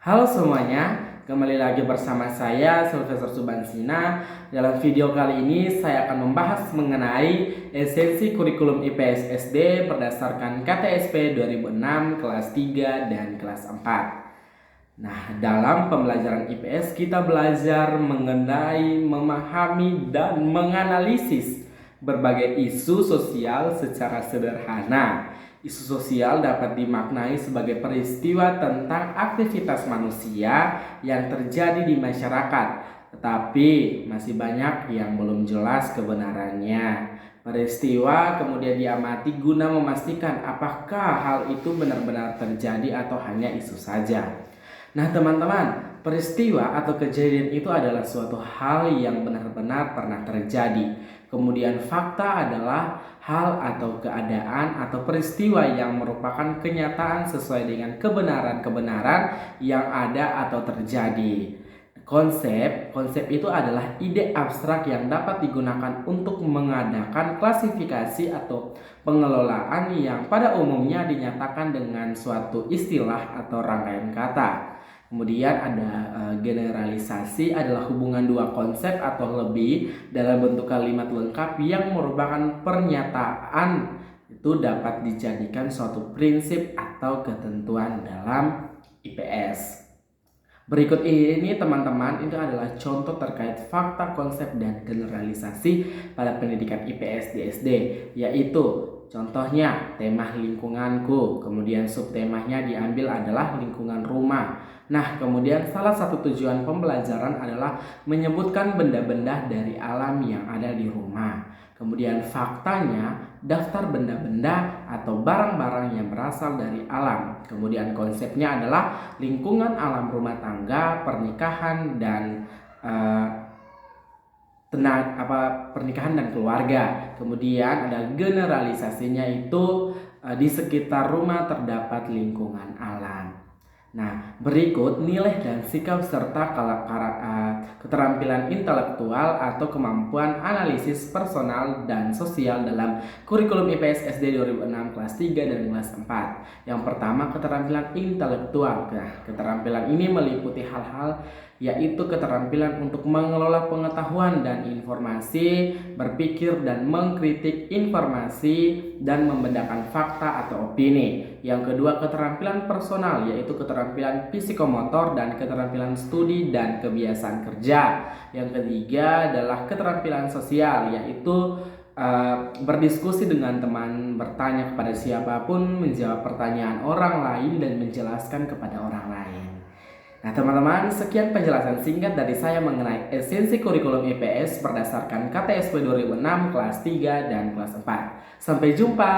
Halo semuanya, kembali lagi bersama saya Sylvester Subansina. Dalam video kali ini saya akan membahas mengenai esensi kurikulum IPS SD berdasarkan KTSP 2006 kelas 3 dan kelas 4. Nah, dalam pembelajaran IPS kita belajar mengenai, memahami, dan menganalisis berbagai isu sosial secara sederhana. Isu sosial dapat dimaknai sebagai peristiwa tentang aktivitas manusia yang terjadi di masyarakat, tetapi masih banyak yang belum jelas kebenarannya. Peristiwa kemudian diamati guna memastikan apakah hal itu benar-benar terjadi atau hanya isu saja. Nah teman-teman, peristiwa atau kejadian itu adalah suatu hal yang benar-benar pernah terjadi. Kemudian fakta adalah hal atau keadaan atau peristiwa yang merupakan kenyataan sesuai dengan kebenaran-kebenaran yang ada atau terjadi. Konsep itu adalah ide abstrak yang dapat digunakan untuk mengadakan klasifikasi atau pengelolaan yang pada umumnya dinyatakan dengan suatu istilah atau rangkaian kata. Kemudian ada generalisasi adalah hubungan dua konsep atau lebih dalam bentuk kalimat lengkap yang merupakan pernyataan itu dapat dijadikan suatu prinsip atau ketentuan dalam IPS. Berikut ini teman-teman itu adalah contoh terkait fakta, konsep, dan generalisasi pada pendidikan IPS di SD, yaitu contohnya tema lingkunganku, kemudian subtemanya diambil adalah lingkungan rumah. Nah, kemudian salah satu tujuan pembelajaran adalah menyebutkan benda-benda dari alam yang ada di rumah. Kemudian faktanya, daftar benda-benda atau barang-barang yang berasal dari alam. Kemudian konsepnya adalah lingkungan alam rumah tangga, pernikahan dan pernikahan dan keluarga. Kemudian ada generalisasinya itu di sekitar rumah terdapat lingkungan alam. Nah, berikut nilai dan sikap serta keterampilan intelektual atau kemampuan analisis personal dan sosial dalam kurikulum IPS SD 2006 kelas 3 dan kelas 4. Yang pertama, keterampilan intelektual. Nah, keterampilan ini meliputi hal-hal yaitu keterampilan untuk mengelola pengetahuan dan informasi, berpikir dan mengkritik informasi, dan membedakan fakta atau opini. Yang kedua, keterampilan personal, yaitu keterampilan psikomotor dan keterampilan studi dan kebiasaan kerja. Yang ketiga adalah keterampilan sosial, yaitu berdiskusi dengan teman, bertanya kepada siapapun, menjawab pertanyaan orang lain, dan menjelaskan kepada orang lain. Nah teman-teman, sekian penjelasan singkat dari saya mengenai esensi kurikulum IPS berdasarkan KTSP 2006 kelas 3 dan kelas 4. Sampai jumpa.